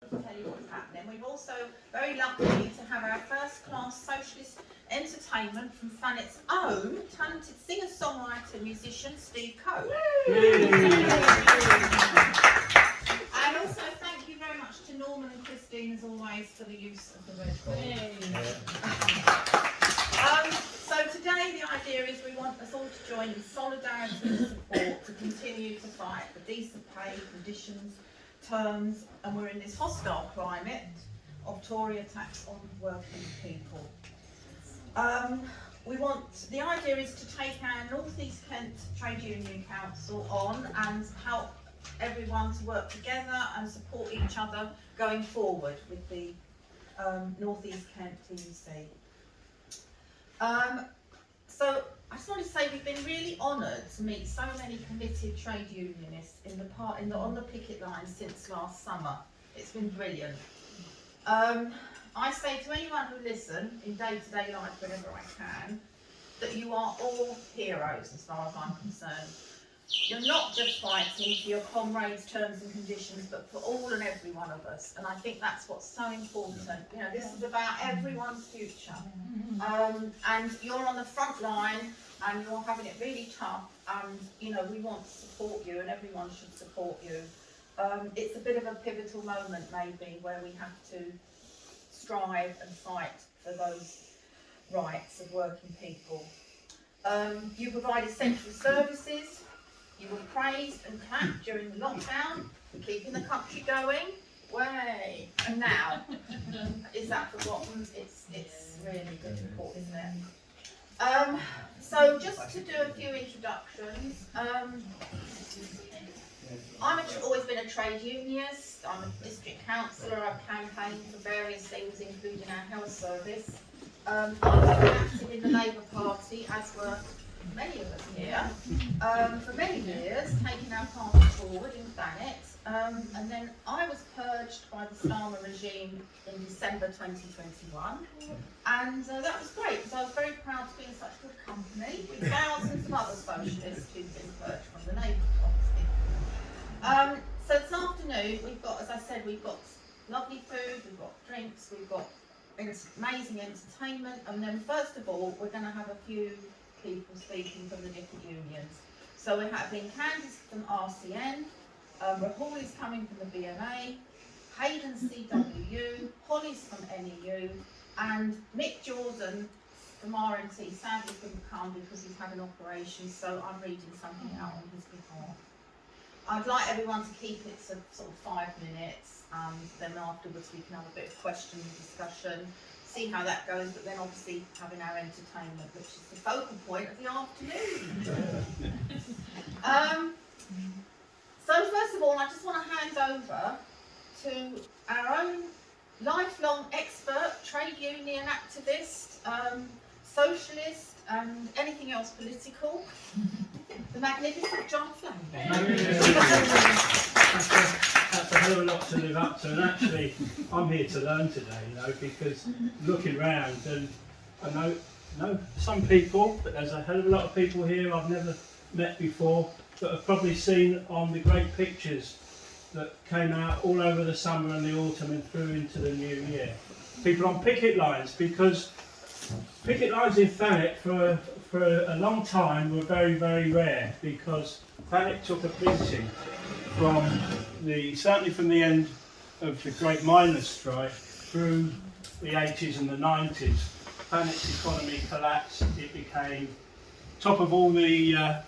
tell you what's happening. We've also very lucky to have our first class socialist entertainment from Farrance's own talented singer-songwriter musician Steve Coe. And also thank you very much to Norman and Christine as always for the use of the red ball. So today the idea is we want us all to join in solidarity and support to continue to fight for decent pay, conditions, terms, and we're in this hostile climate of Tory attacks on working people. The idea is to take our North East Kent Trade Union Council on and help everyone to work together and support each other going forward with the North East Kent TUC. So I just want to say we've been really honoured to meet so many committed trade unionists on the picket line since last summer. It's been brilliant. I say to anyone who listens in day-to-day life whenever I can, that you are all heroes as far as I'm concerned. You're not just fighting for your comrades' terms and conditions, but for all and every one of us. And I think that's what's so important. You know, this is about everyone's future. And you're on the front line and you're having it really tough. And, you know, we want to support you and everyone should support you. It's a bit of a pivotal moment maybe where we have to strive and fight for those rights of working people. You provide essential services. You were praised and clapped during the lockdown for keeping the country going. Way! And now, is that forgotten? It's really difficult, isn't it? So just to do a few introductions. I've always been a trade unionist. I'm a district councillor. I've campaigned for various things, including our health service. I've been active in the Labour Party, as were many of us here, for many years, taking our party forward in Thanet, and then I was purged by the Cllr regime in December 2021, and that was great because I was very proud to be in such good company with thousands of other socialists who've been purged from the Labour Party. So this afternoon we've got, as I said, we've got lovely food, we've got drinks, we've got amazing entertainment, and then first of all we're going to have a few people speaking from the different unions. So we're having Candice from RCN, Rahul is coming from the BMA, Hayden CWU, Holly's from NEU, and Mick Jordan from RNT, sadly couldn't come because he's having operations, so I'm reading something out on his behalf. I'd like everyone to keep it to sort of 5 minutes, and then afterwards we can have a bit of question and discussion, see how that goes, but then obviously having our entertainment, which is the focal point of the afternoon. So first of all, I just want to hand over to our own lifelong expert, trade union activist, socialist, and anything else political, the magnificent John Flaig. That's a hell of a lot to live up to, and actually I'm here to learn today, you know, because looking around and I know some people, but there's a hell of a lot of people here I've never met before, that have probably seen on the great pictures that came out all over the summer and the autumn and through into the new year. People on picket lines, because picket lines in Thanet for a long time were very, very rare, because Thanet took a beating certainly from the end of the great miners' strike through the 80s and the 90s. Thanet's economy collapsed. It became top of all the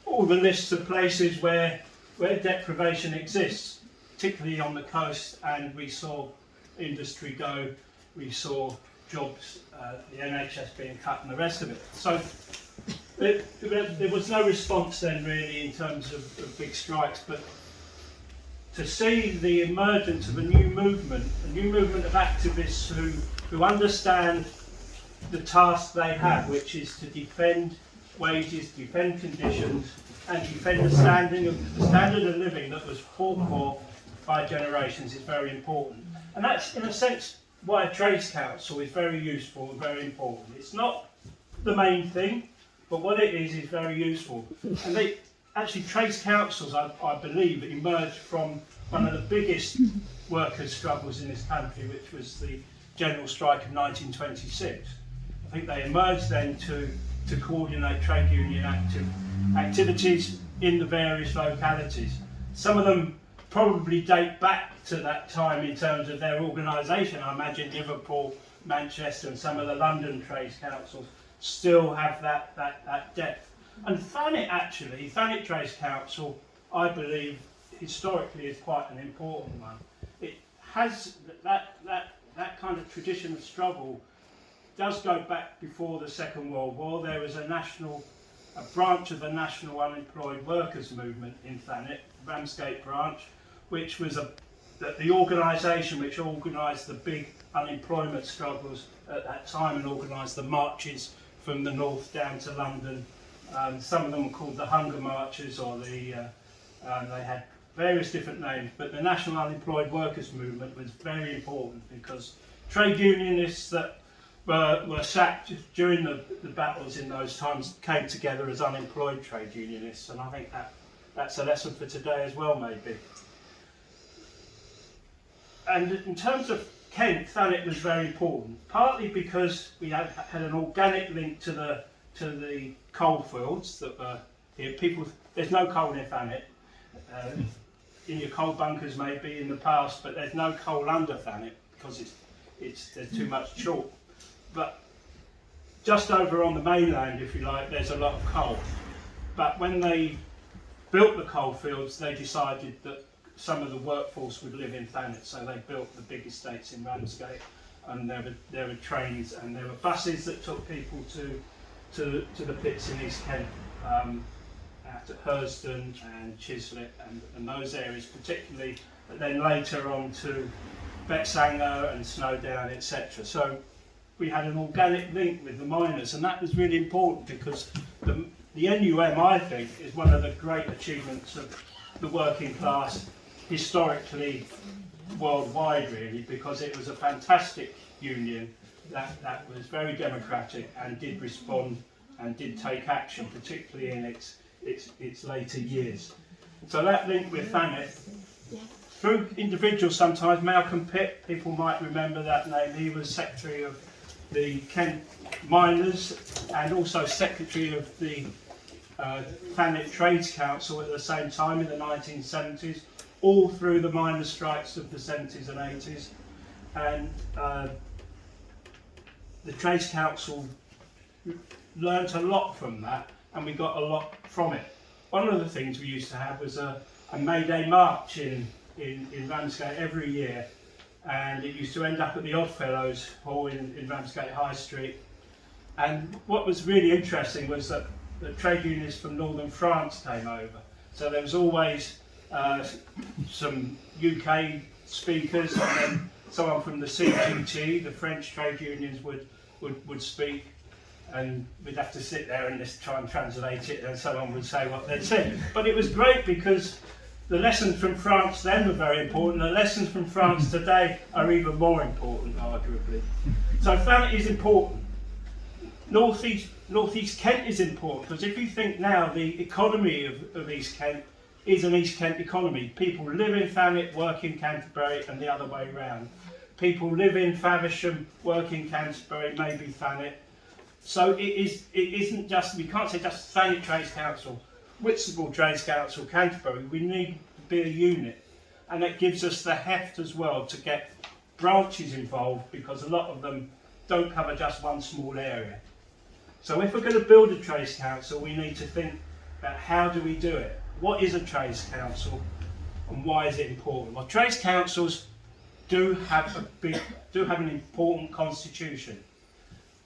lists of places where deprivation exists, particularly on the coast, and we saw industry go, we saw jobs, the NHS being cut and the rest of it. So there was no response then really in terms of big strikes, but to see the emergence of a new movement of activists who understand the task they have, which is to defend wages, defend conditions, and defend the standard of living that was fought for by generations, is very important. And that's, in a sense, why a trades council is very useful and very important. It's not the main thing, but what it is very useful. And actually trades councils, I believe, emerged from one of the biggest workers' struggles in this country, which was the general strike of 1926. I think they emerged then to coordinate trade union activities in the various localities. Some of them probably date back to that time in terms of their organisation. I imagine Liverpool, Manchester and some of the London trades councils still have that depth. And Thanet Trades Council, I believe, historically is quite an important one. It has that kind of tradition of struggle does go back before the Second World War. There was a branch of the National Unemployed Workers Movement in Thanet, Ramsgate branch, which was the organisation which organised the big unemployment struggles at that time and organised the marches from the north down to London. Some of them were called the Hunger Marches, or they had various different names, but the National Unemployed Workers Movement was very important because trade unionists that were sacked during the battles in those times came together as unemployed trade unionists, and I think that's a lesson for today as well, maybe. And in terms of Kent, Thanet was very important, partly because we had an organic link to the coal fields that were here. There's no coal near Thanet. In your coal bunkers maybe in the past, but there's no coal under Thanet because there's too much chalk. But just over on the mainland, if you like, there's a lot of coal. But when they built the coal fields, they decided that some of the workforce would live in Thanet, so they built the big estates in Ramsgate, and there were trains and there were buses that took people to the pits in East Kent, out at Hurston and Chislett and those areas particularly, but then later on to Betsanger and Snowdown, etc. So we had an organic link with the miners, and that was really important because the NUM, I think, is one of the great achievements of the working class historically worldwide, really, because it was a fantastic union that was very democratic and did respond and did take action, particularly in its later years. So that link with Thanet, through individuals sometimes, Malcolm Pitt, people might remember that name, he was secretary of the Kent Miners and also secretary of the Thanet Trades Council at the same time in the 1970s, all through the miners' strikes of the 70s and 80s. And the Trades Council learnt a lot from that, and we got a lot from it. One of the things we used to have was a May Day march in Ramsgate every year, and it used to end up at the Oddfellows Hall in Ramsgate High Street. And what was really interesting was that the trade unionists from northern France came over. So there was always some UK speakers, and then someone from the CGT, the French trade unions, would speak, and we'd have to sit there and just try and translate it, and someone would say what they'd said. But it was great because the lessons from France then were very important. The lessons from France today are even more important, arguably. So Thanet is important. North East Kent is important because if you think now, the economy of East Kent is an East Kent economy. People live in Thanet, work in Canterbury, and the other way round. People live in Faversham, work in Canterbury, maybe Thanet. So it isn't just, we can't say just Thanet Trades Council, Whitstable Trades Council, Canterbury. We need to be a unit, and it gives us the heft as well to get branches involved because a lot of them don't cover just one small area. So if we're going to build a Trades Council, we need to think about how do we do it? What is a Trades Council and why is it important? Well, Trades Councils do have an important constitution.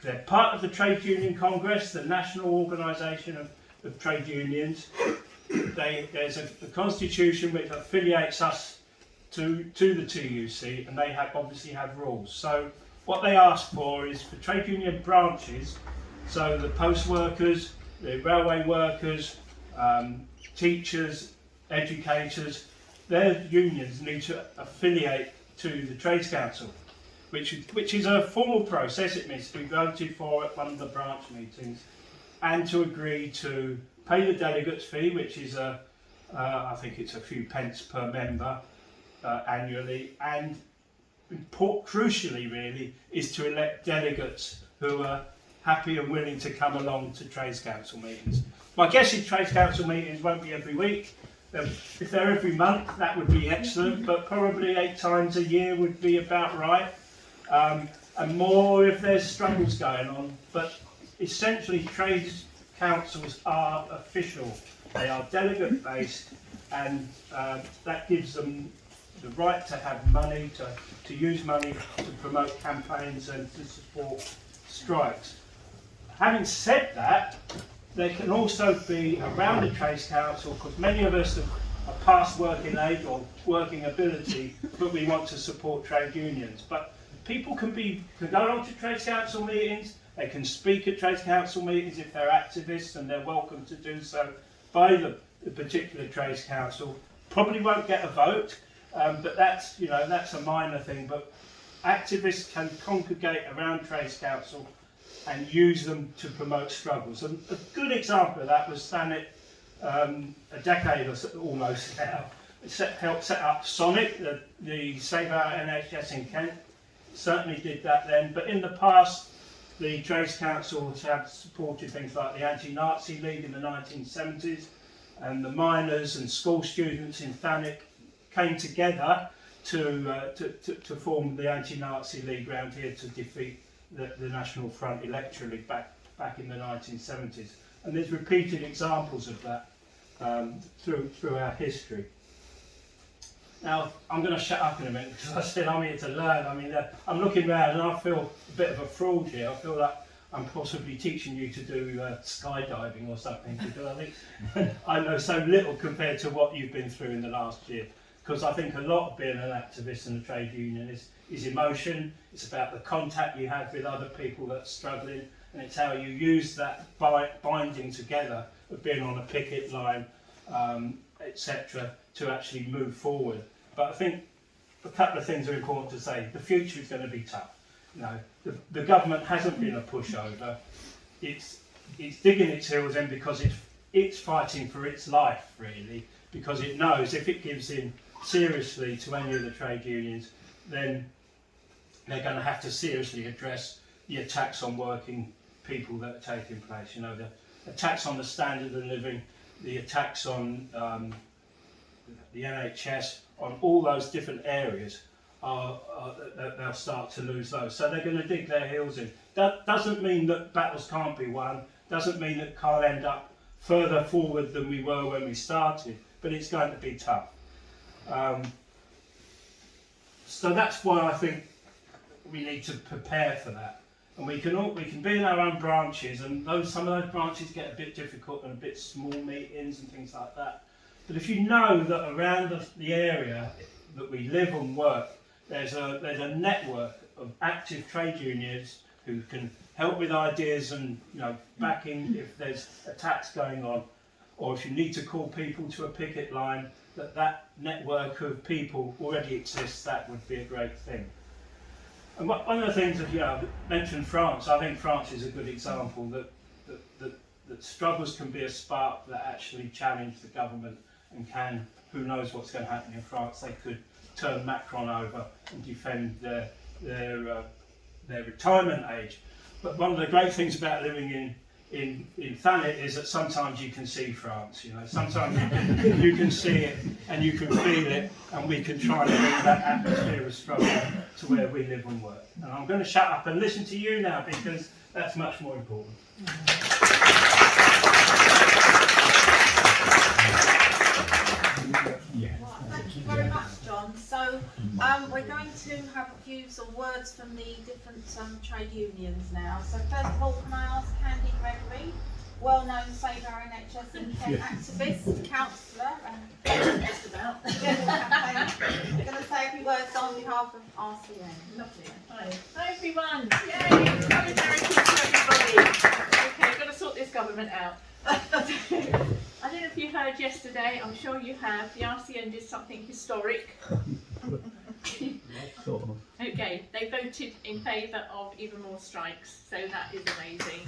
They're part of the Trade Union Congress, the national organisation of trade unions. There's a constitution which affiliates us to the TUC, and they obviously have rules. So what they ask for is for trade union branches, so the post workers, the railway workers, teachers, educators, their unions need to affiliate to the Trades Council, which is a formal process. It needs to be voted for at one of the branch meetings and to agree to pay the delegates fee, which is I think it's a few pence per member annually, and crucially really is to elect delegates who are happy and willing to come along to Trades Council meetings. My guess is Trades Council meetings won't be every week. If they're every month, that would be excellent, but probably 8 times a year would be about right. And more if there's struggles going on. But essentially, Trades Councils are official. They are delegate based, and that gives them the right to have money, to use money to promote campaigns and to support strikes. Having said that, there can also be around the Trades Council, because many of us are past working age or working ability, but we want to support trade unions. But people can go along to Trades Council meetings, they can speak at Trades Council meetings if they're activists, and they're welcome to do so by the particular Trades Council. Probably won't get a vote, but that's a minor thing. But activists can congregate around Trades Council and use them to promote struggles. And a good example of that was Thanet, a decade or so, almost now. It helped set up Sonic, the Save Our NHS in Kent. Certainly did that then. But in the past, the Trades Councils have supported things like the Anti-Nazi League in the 1970s, and the miners and school students in Thanet came together to form the Anti-Nazi League around here to defeat the National Front electorally back in the 1970s. And there's repeated examples of that through our history. Now, I'm going to shut up in a minute because I said I'm here to learn. I mean, I'm looking around and I feel a bit of a fraud here. I feel like I'm possibly teaching you to do skydiving or something, because I think I know so little compared to what you've been through in the last year. Because I think a lot of being an activist and a trade union is emotion. It's about the contact you have with other people that are struggling, and it's how you use that binding together of being on a picket line, etc., to actually move forward. But I think a couple of things are important to say. The future is going to be tough. You know, the government hasn't been a pushover. It's digging its heels in because it's fighting for its life, really, because it knows if it gives in seriously to any of the trade unions, then they're going to have to seriously address the attacks on working people that are taking place. You know, the attacks on the standard of living, the attacks on the NHS, on all those different areas, they'll start to lose those. So they're going to dig their heels in. That doesn't mean that battles can't be won, doesn't mean that can't end up further forward than we were when we started, but it's going to be tough. So that's why I think we need to prepare for that. And we can be in our own branches, and some of those branches get a bit difficult and a bit small meetings and things like that. But if you know that around the area that we live and work, there's a network of active trade unions who can help with ideas and backing if there's attacks going on, or if you need to call people to a picket line, that network of people already exists. That would be a great thing. And one of the things that I mentioned France. I think France is a good example that struggles can be a spark that actually challenge the government and can. Who knows what's going to happen in France? They could turn Macron over and defend their retirement age. But one of the great things about living in Thanet is that sometimes you can see France. Sometimes you can see it and you can feel it, and we can try and bring that atmosphere of struggle to where we live and work. And I'm going to shut up and listen to you now, because that's much more important. Thank you very much, John. So we're going to have a few sort of words from the different trade unions now. So first of all, can I ask Candy Gregory, well-known Save Our NHS in Kent activist, councillor, and just about campaign, going to say a few words on behalf of RCN. Lovely. Hi everyone. Yay! Solidarity to everybody. Okay, I've got to sort this government out. I don't know if you heard yesterday, I'm sure you have, the RCN did something historic. Okay, they voted in favour of even more strikes, so that is amazing.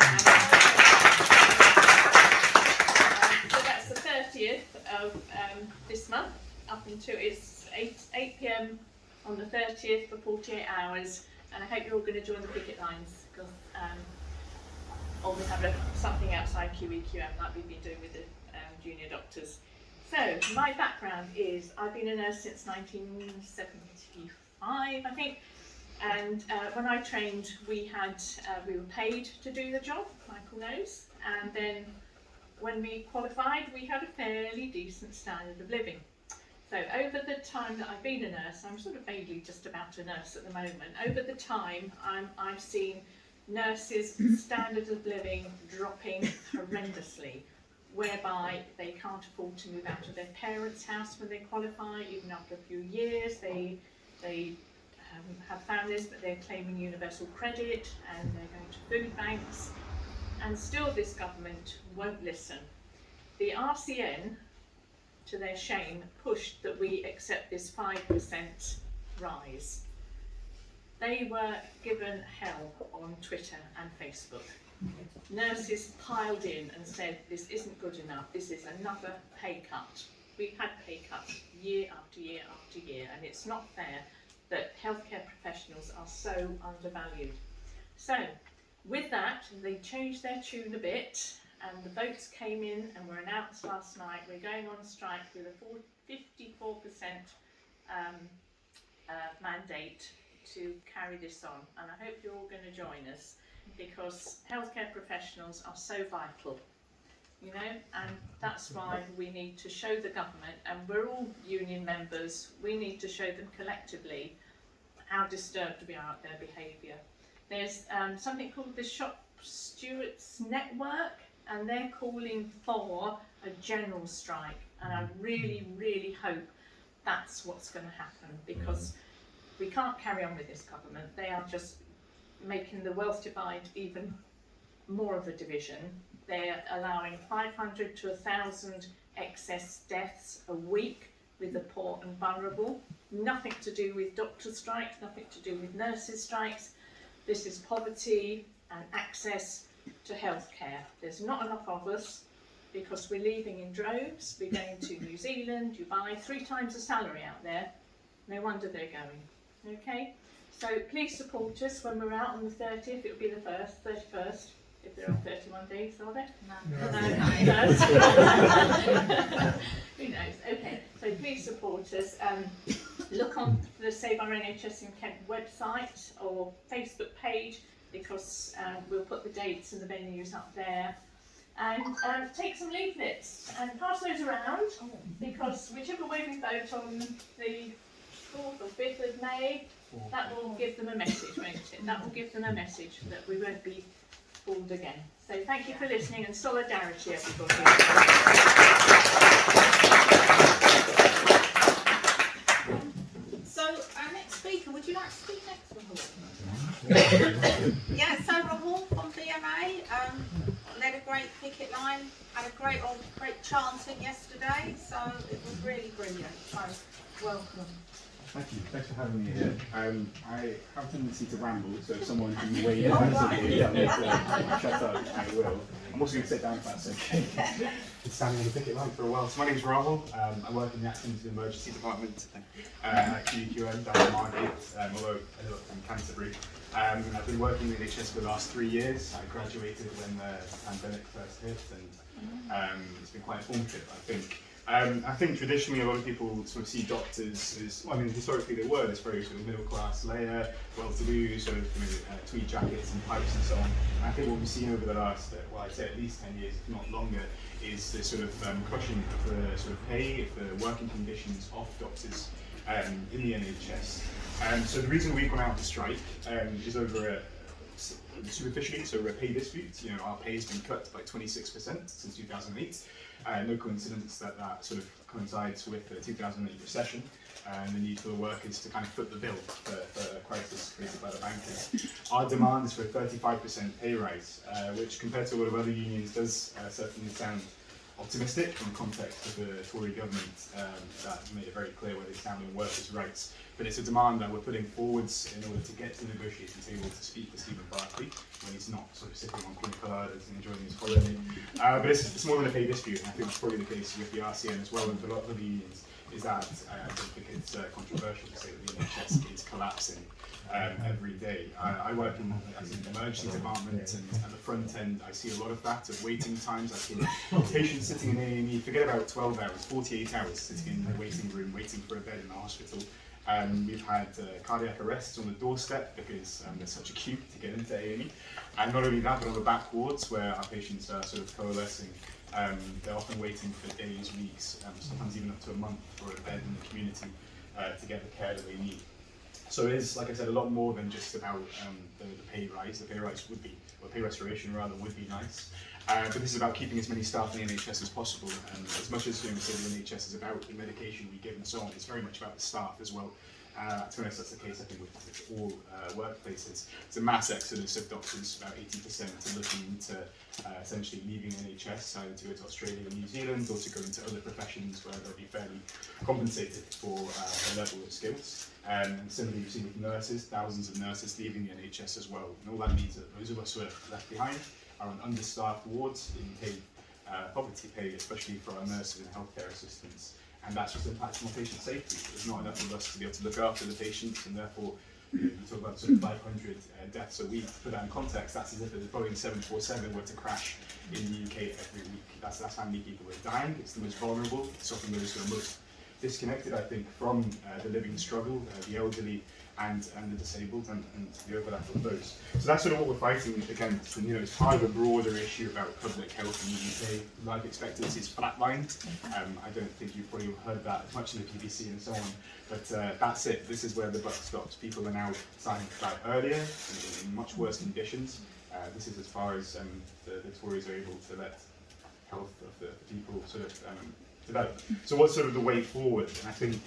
of this month, up until it's 8 p.m. on the 30th for 48 hours, and I hope you're all going to join the picket lines, because or we have something outside QEQM like we've been doing with the junior doctors. So my background is I've been a nurse since 1975, I think, and when I trained we were paid to do the job, Michael knows, and then when we qualified we had a fairly decent standard of living. So over the time that I've been a nurse, I'm sort of vaguely just about a nurse at the moment, over the time I've seen nurses' standards of living dropping horrendously, whereby they can't afford to move out of their parents' house when they qualify. Even after a few years, they have families, but they're claiming universal credit and they're going to food banks, and still this government won't listen. The RCN, to their shame, pushed that we accept this 5% rise. They were given hell on Twitter and Facebook. Nurses piled in and said, this isn't good enough, this is another pay cut. We've had pay cuts year after year after year, and it's not fair that healthcare professionals are so undervalued. So, with that, they changed their tune a bit, and the votes came in and were announced last night. We're going on strike with a 54% mandate to carry this on, and I hope you're all going to join us, because healthcare professionals are so vital, you know, and that's why we need to show the government, and we're all union members, we need to show them collectively how disturbed we are at their behaviour. There's something called the Shop Stewards Network, and they're calling for a general strike, and I really, really hope that's what's going to happen, because we can't carry on with this government. They are just making the wealth divide even more of a division. They're allowing 500 to 1,000 excess deaths a week with the poor and vulnerable. Nothing to do with doctor strikes, nothing to do with nurses strikes. This is poverty and access to healthcare. There's not enough of us, because we're leaving in droves. We're going to New Zealand, Dubai, 3 times the salary out there. No wonder they're going. Okay? So please support us when we're out on the 30th. It'll be the 31st, if there are 31 days, are there? No. Who knows? Okay, so please support us. Look on the Save Our NHS in Kent website or Facebook page, because we'll put the dates and the venues up there. And take some leaflets and pass those around, because whichever way we vote on the 4th or 5th of May, that will give them a message, won't it? That will give them a message that we won't be fooled again. So thank you for listening, and solidarity, everybody. So our next speaker, would you like to speak next, Rahul? Yeah, so Rahul from BMA led a great picket line, had a great chanting yesterday, so it was really brilliant. So welcome. Thank you. Thanks for having me here. I have a tendency to ramble, so if someone can weigh in and tell me to shut up, I will. I'm also going to sit down if that's okay. Been standing on the picket line for a while. So my name's Rahul. I work in the Accident and Emergency Department at QEQM down in Margate, although I live in Canterbury. I've been working in the NHS for the last 3 years. I graduated when the pandemic first hit, and it's been quite informative, I think. I think traditionally a lot of people sort of see doctors as, well, I mean, historically they were this very sort of middle class layer, well-to-do, sort of tweed jackets and pipes and so on. And I think what we've seen over the last, well, I'd say at least 10 years, if not longer, is the sort of crushing of the sort of pay, of the working conditions of doctors in the NHS. So the reason we've gone out to strike is over superficially, so a pay dispute. You know, our pay has been cut by 26% since 2008. No coincidence that that sort of coincides with the 2008 recession and the need for the workers to kind of foot the bill for a crisis created by the bankers. Our demand is for a 35% pay rise, which compared to a lot of other unions does certainly sound optimistic in the context of the Tory government that made it very clear where they stand on workers' rights. But it's a demand that we're putting forwards in order to get to the negotiating table to speak to Stephen Barclay when he's not sort of sitting on Cllr and enjoying his holiday. But it's more than a pay dispute, and I think it's probably the case with the RCN as well and with a lot of the unions, is that I don't think it's controversial to say that the NHS is collapsing every day. I work in the emergency department, and at the front end I see a lot of that, of waiting times. I've seen patients sitting in A&E, forget about 12 hours, 48 hours sitting in the waiting room waiting for a bed in the hospital. We've had cardiac arrests on the doorstep because they're such a queue to get into A&E. And not only that, but on the back wards where our patients are sort of coalescing, they're often waiting for days, weeks, sometimes even up to a month for a bed in the community to get the care that they need. So it is, like I said, a lot more than just about the pay rise. The pay rise would be, or pay restoration rather, would be nice. But this is about keeping as many staff in the NHS as possible. And as much as we say the NHS is about the medication we give and so on, it's very much about the staff as well. To be honest, that's the case, I think, with all workplaces. It's a mass exodus of doctors, about 80% are looking into essentially leaving NHS, either to go to Australia and New Zealand or to go into other professions where they'll be fairly compensated for their level of skills. And similarly, you've seen with nurses, thousands of nurses leaving the NHS as well. And all that means that those of us who are left behind are on understaffed wards in paid poverty pay, especially for our nurses and healthcare assistants. And that's just impacting on patient safety. There's not enough of us to be able to look after the patients, and therefore, you talk about sort of 500 deaths a week. To put that in context, that's as if the Boeing 747 were to crash in the UK every week. That's how many people are dying. It's the most vulnerable. It's often those who are most disconnected, I think, from the living struggle, the elderly and the disabled, and the overlap of those. So that's sort of what we're fighting against, and it's part of a broader issue about public health in the UK. Life expectancy is flatlined. I don't think you've probably heard that much in the BBC and so on, but that's it. This is where the buck stops. People are now starting to die earlier, in much worse conditions. This is as far as the Tories are able to let health of the people sort of develop. So what's sort of the way forward? And I think,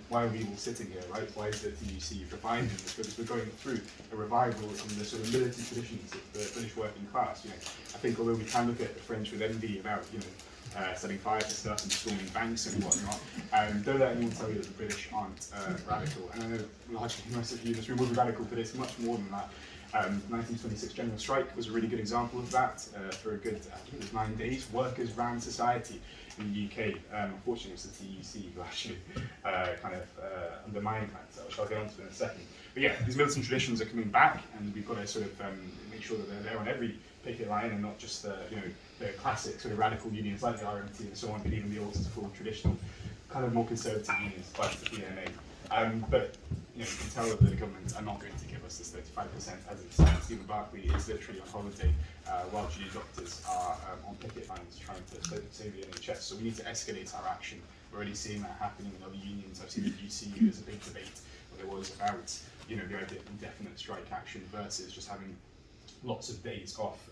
why are we all sitting here, right? Why is the TUC providing this? Because we're going through a revival in the sort of militant traditions of the British working class. I think although we can look at the French with envy about, setting fire to stuff and storming banks and whatnot, don't let anyone tell you that the British aren't radical. And I know largely most of you in this room will be radical, but it's much more than that. 1926 general strike was a really good example of that. For a good, I think it was 9 days, workers ran society in the UK. Unfortunately, it was the TUC who actually undermined that, which I'll get onto in a second. But yeah, these militant traditions are coming back, and we've got to sort of make sure that they're there on every picket line, and not just the classic sort of radical unions like the RMT and so on, but even the old school traditional, kind of more conservative unions like the BMA. But you can tell that the government are not going to give us this 35% as it stands. Stephen Barclay is literally on holiday while junior doctors are on picket lines trying to save the NHS. So we need to escalate our action. We're already seeing that happening in other unions. I've seen the UCU as a big debate where there was about the idea of indefinite strike action versus just having lots of days off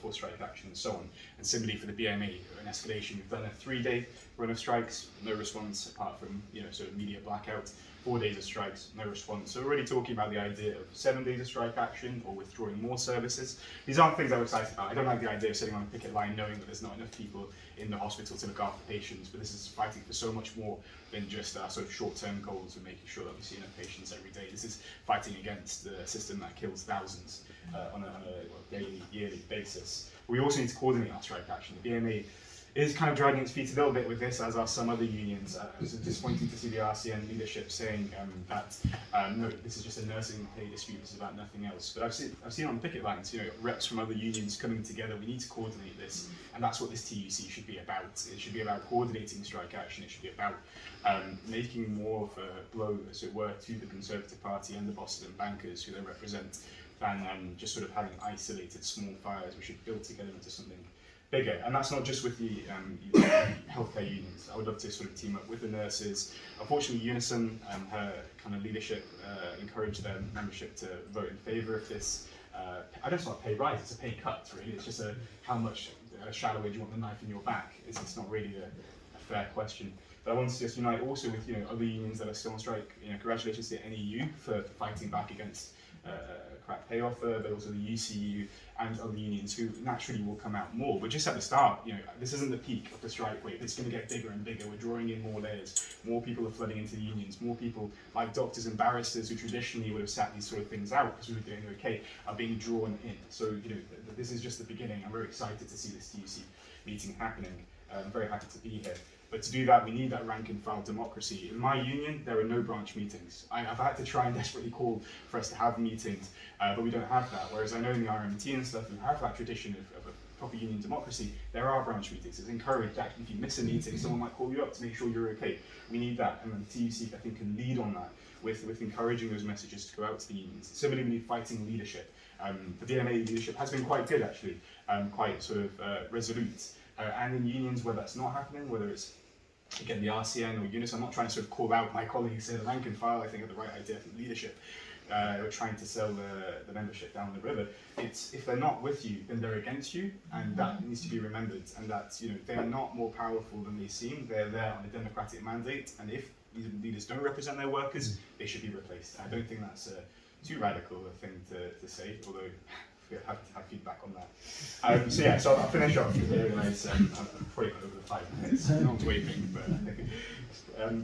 for strike action and so on. And similarly for the BMA, an escalation. We've done a 3-day run of strikes, no response apart from sort of media blackout. 4 days of strikes, no response. So we're already talking about the idea of 7 days of strike action or withdrawing more services. These aren't things I'm excited about. I don't like the idea of sitting on a picket line knowing that there's not enough people in the hospital to look after patients, but this is fighting for so much more than just our sort of short-term goals of making sure that we see enough patients every day. This is fighting against the system that kills thousands on a daily, yearly basis. We also need to coordinate our strike action. The BMA is kind of dragging its feet a little bit with this, as are some other unions. It was disappointing to see the RCN leadership saying that no, this is just a nursing pay dispute, this is about nothing else. But I've seen on the picket lines, reps from other unions coming together. We need to coordinate this, and that's what this TUC should be about. It should be about coordinating strike action. It should be about making more of a blow, as it were, to the Conservative Party and the bosses and bankers who they represent, than just sort of having isolated small fires. We should build together into something bigger, and that's not just with the healthcare unions. I would love to sort of team up with the nurses. Unfortunately, Unison, her kind of leadership encouraged their membership to vote in favour of this. I don't want a pay rise, it's a pay cut, really. It's just how much shallower do you want the knife in your back? It's not really a fair question. But I want to just unite also with other unions that are still on strike. Congratulations to NEU for fighting back against crack pay offer, but also the UCU and other unions who naturally will come out more. But just at the start, this isn't the peak of the strike wave. It's going to get bigger and bigger. We're drawing in more layers. More people are flooding into the unions. More people, like doctors and barristers, who traditionally would have sat these sort of things out because we were doing okay, are being drawn in. So, this is just the beginning. I'm very excited to see this TUC meeting happening. I'm very happy to be here. But to do that, we need that rank and file democracy. In my union, there are no branch meetings. I've had to try and desperately call for us to have meetings, but we don't have that. Whereas I know in the RMT and stuff, we have that tradition of a proper union democracy. There are branch meetings. It's encouraged that if you miss a meeting, someone might call you up to make sure you're okay. We need that, and the TUC, I think, can lead on that with encouraging those messages to go out to the unions. Similarly, we need fighting leadership. The VMA leadership has been quite good, actually, quite sort of resolute. And in unions where that's not happening, whether it's again the RCN or UNIS, I'm not trying to sort of call out my colleagues here, the rank and file, I think, are the right idea for leadership. We're trying to sell the membership down the river. It's if they're not with you, then they're against you, and that needs to be remembered. And that they are not more powerful than they seem. They're there on a democratic mandate, and if these leaders don't represent their workers, they should be replaced. I don't think that's too radical a thing to say, although we're happy to have feedback on that. So I'll finish off because I realise I'm probably gone over the 5 minutes. No one's waving,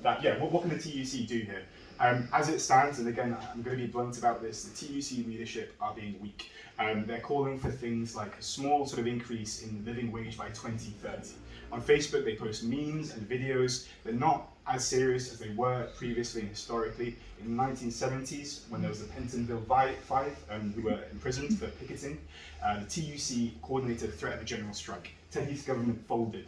but what can the TUC do here? As it stands, and again, I'm going to be blunt about this, the TUC leadership are being weak. They're calling for things like a small sort of increase in the living wage by 2030. On Facebook, they post memes and videos. They're not as serious as they were previously and historically. In the 1970s, when there was the Pentonville Five, who were imprisoned for picketing, the TUC coordinated a threat of a general strike. Tahiti's government folded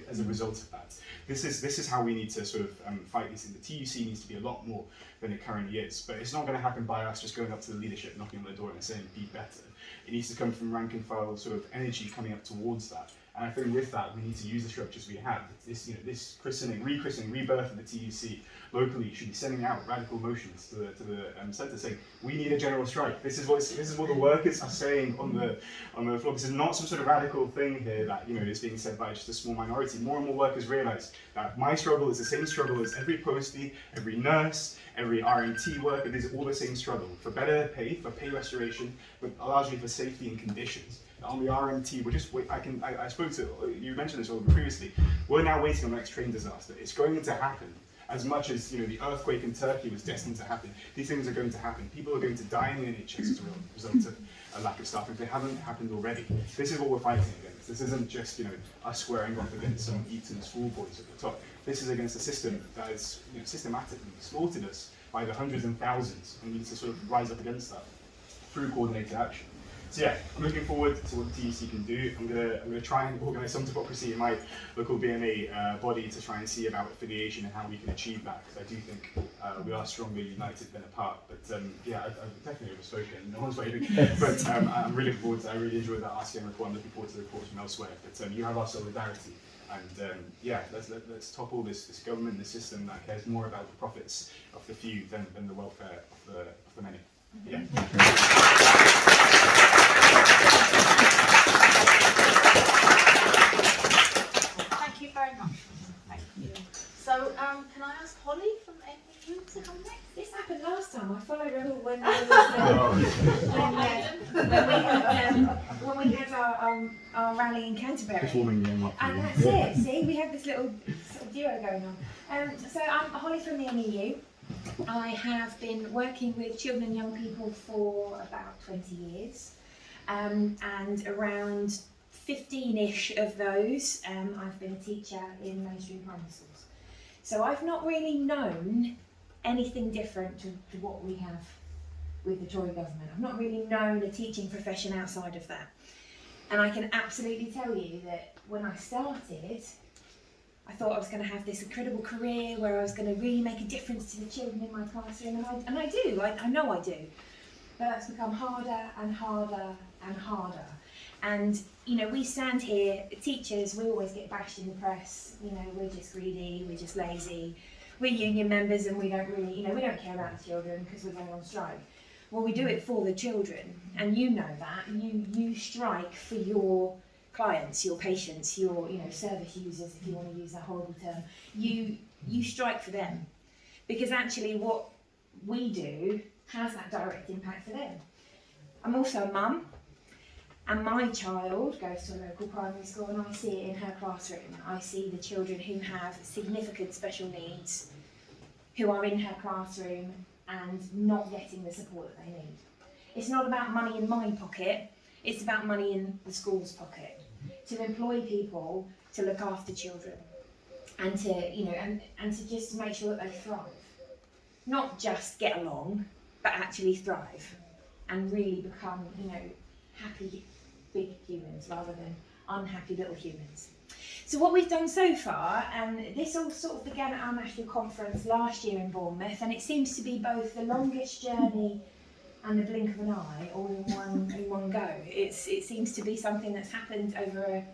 as a result of that. This is how we need to sort of fight this. And the TUC needs to be a lot more than it currently is. But it's not going to happen by us just going up to the leadership, knocking on the door and saying, be better. It needs to come from rank and file sort of energy coming up towards that. And I think with that, we need to use the structures we have. This rechristening, rebirth of the TUC locally should be sending out radical motions to the centre saying, we need a general strike. This is what the workers are saying on the floor. This is not some sort of radical thing here that is being said by just a small minority. More and more workers realise that my struggle is the same struggle as every postie, every nurse, every RMT worker. These are all the same struggle for better pay, for pay restoration, but largely for safety and conditions. On the RMT, we're just I spoke to you mentioned this previously. We're now waiting on the next train disaster. It's going to happen. As much as the earthquake in Turkey was destined to happen, these things are going to happen. People are going to die in the NHS as a result of a lack of staff if they haven't happened already. This is what we're fighting against. This isn't just us squaring off against some Eton schoolboys at the top. This is against a system that has systematically slaughtered us by the hundreds and thousands, and we need to sort of rise up against that through coordinated action. So yeah, I'm looking forward to what the TUC can do. I'm gonna try and organise some democracy in my local BMA body to try and see about affiliation and how we can achieve that, because I do think we are stronger united than apart. But I've definitely overspoken. No one's waiting. But I'm really looking forward to. I really enjoyed that RCN report. I'm looking forward to the reports from elsewhere. But you have our solidarity, and let's topple this government, this system that cares more about the profits of the few than the welfare of the many. Yeah. Thank you very much. Thank you. So, can I ask Holly from NEK-TUC to come next? This happened last time. I followed Rahul when we had our rally in Canterbury. Just warming the end up. And that's it. See, we have this little sort of duo going on. So I'm Holly from the NEU. I have been working with children and young people for about 20 years, and around 15-ish of those I've been a teacher in mainstream primary schools. So I've not really known anything different to what we have with the Tory government. I've not really known a teaching profession outside of that. And I can absolutely tell you that when I started, I thought I was going to have this incredible career where I was going to really make a difference to the children in my classroom, and I do, I know I do. But that's become harder and harder and harder. And, we stand here, teachers, we always get bashed in the press, we're just greedy, we're just lazy, we're union members and we don't really, we don't care about the children because we're going on strike. Well, we do it for the children, and you know that, you strike for your clients, your patients, your service users, if you want to use that horrible term. You strike for them, because actually what we do has that direct impact for them. I'm also a mum, and my child goes to a local primary school, and I see it in her classroom. I see the children who have significant special needs, who are in her classroom and not getting the support that they need. It's not about money in my pocket, it's about money in the school's pocket, to employ people to look after children and to, you know, and to just make sure that they thrive. Not just get along, but actually thrive and really become, you know, happy big humans rather than unhappy little humans. So what we've done so far, and this all sort of began at our national conference last year in Bournemouth, and it seems to be both the longest journey and the blink of an eye all in one go. It seems to be something that's happened over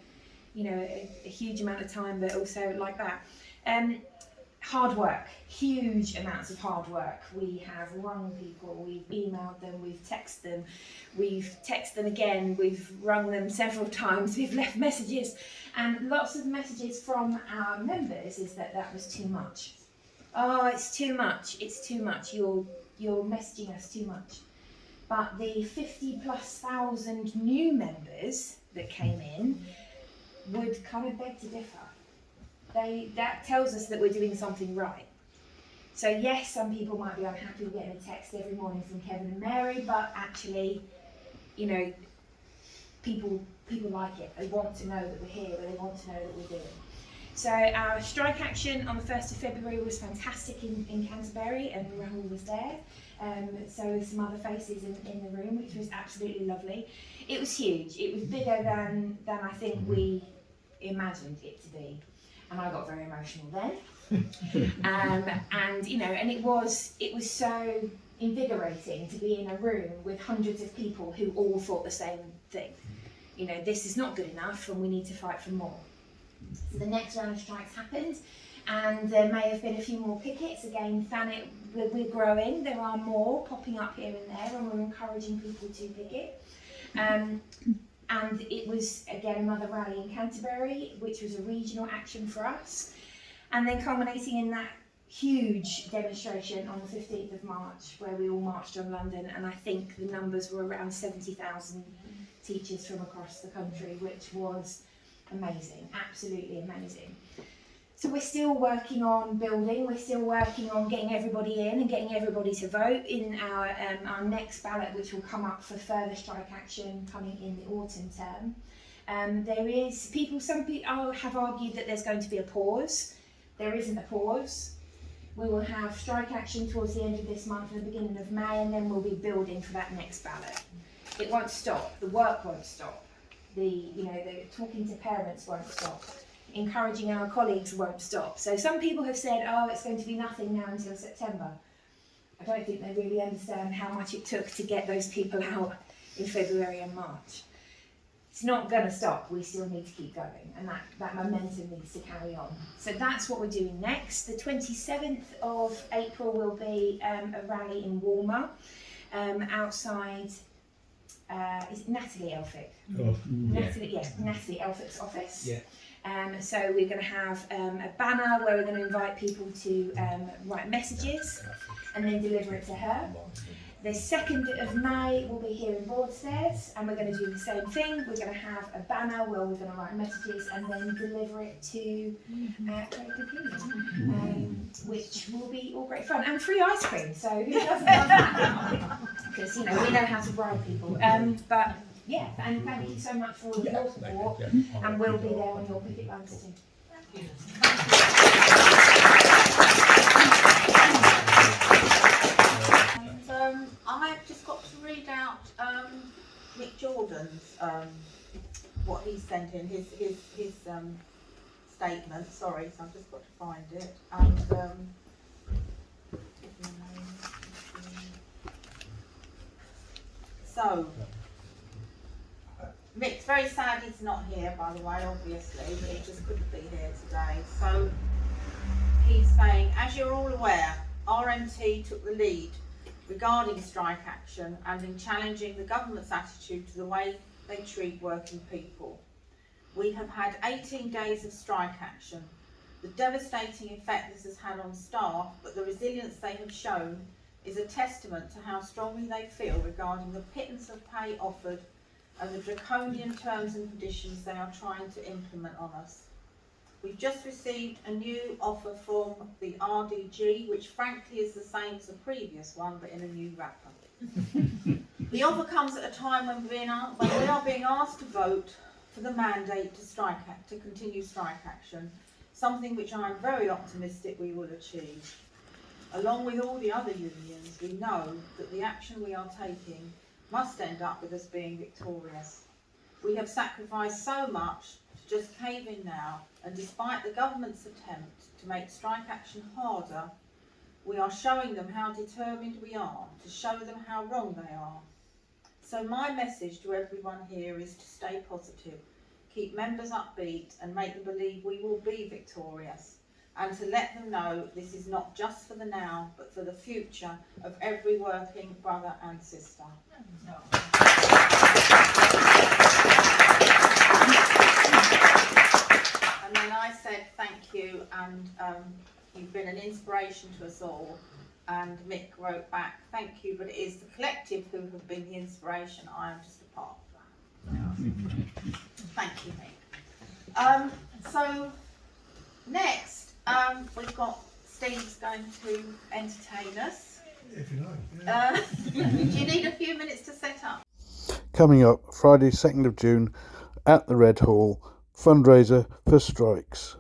a huge amount of time, but also like that. Hard work, huge amounts of hard work. We have rung people, we've emailed them, we've texted them again, we've rung them several times, we've left messages, and lots of messages from our members is that was too much. Oh, it's too much, you're messaging us too much. But the 50,000+ new members that came in would kind of beg to differ. That tells us that we're doing something right. So yes, some people might be unhappy with getting a text every morning from Kevin and Mary, but actually, you know, people like it. They want to know that we're here, but they want to know that we're doing. So our strike action on the 1st of February was fantastic in Canterbury, and Rahul was there. So with some other faces in the room, which was absolutely lovely. It was huge. It was bigger than I think we imagined it to be. And I got very emotional then. And you know, and it was so invigorating to be in a room with hundreds of people who all thought the same thing. You know, this is not good enough and we need to fight for more. So the next round of strikes happened, and there may have been a few more pickets. Again, we're growing, there are more popping up here and there, and we're encouraging people to picket. And it was, again, another rally in Canterbury, which was a regional action for us. And then culminating in that huge demonstration on the 15th of March, where we all marched on London, and I think the numbers were around 70,000 teachers from across the country, which was amazing, absolutely amazing. So we're still working on building, we're still working on getting everybody in and getting everybody to vote in our next ballot, which will come up for further strike action coming in the autumn term. Some people have argued that there's going to be a pause. There isn't a pause. We will have strike action towards the end of this month and the beginning of May, and then we'll be building for that next ballot. It won't stop, the work won't stop, the talking to parents won't stop. Encouraging our colleagues won't stop. So some people have said, oh, it's going to be nothing now until September. I don't think they really understand how much it took to get those people out in February and March. It's not going to stop. We still need to keep going, and that momentum needs to carry on. So that's what we're doing next. The 27th of April will be a rally in Walmer outside. Is it Natalie Elphick? Oh, Natalie Elphick's office. Yeah. So we're going to have a banner where we're going to invite people to write messages and then deliver it to her. The 2nd of May will be here in Broadstairs, and we're going to do the same thing. We're going to have a banner where we're going to write messages and then deliver it to Gregory, which will be all great fun, and free ice cream. So who doesn't love that? Because we know how to bribe people. But yeah, and thank you so much for all of your support, and we'll be there on your picket lines too. And I've just got to read out Nick Jordan's what he sent in, his statement. Sorry, so I've just got to find it. And so Mick's very sad he's not here, by the way, obviously, but he just couldn't be here today. So he's saying, as you're all aware, RMT took the lead regarding strike action and in challenging the government's attitude to the way they treat working people. We have had 18 days of strike action. The devastating effect this has had on staff, but the resilience they have shown is a testament to how strongly they feel regarding the pittance of pay offered and the draconian terms and conditions they are trying to implement on us. We've just received a new offer from the RDG, which frankly is the same as the previous one, but in a new wrapper. The offer comes at a time when we are being asked to vote for the mandate to continue strike action, something which I am very optimistic we will achieve. Along with all the other unions, we know that the action we are taking must end up with us being victorious. We have sacrificed so much to just cave in now, and despite the government's attempt to make strike action harder, we are showing them how determined we are, to show them how wrong they are. So my message to everyone here is to stay positive, keep members upbeat and make them believe we will be victorious, and to let them know this is not just for the now, but for the future of every working brother and sister. And then I said thank you, and you've been an inspiration to us all. And Mick wrote back, thank you, but it is the collective who have been the inspiration. I am just a part of that. Thank you, Mick. So next, we've got Steve's going to entertain us. If you like. Yeah. Do you need a few minutes to set up? Coming up Friday 2nd of June at the Red Hall, fundraiser for strikes.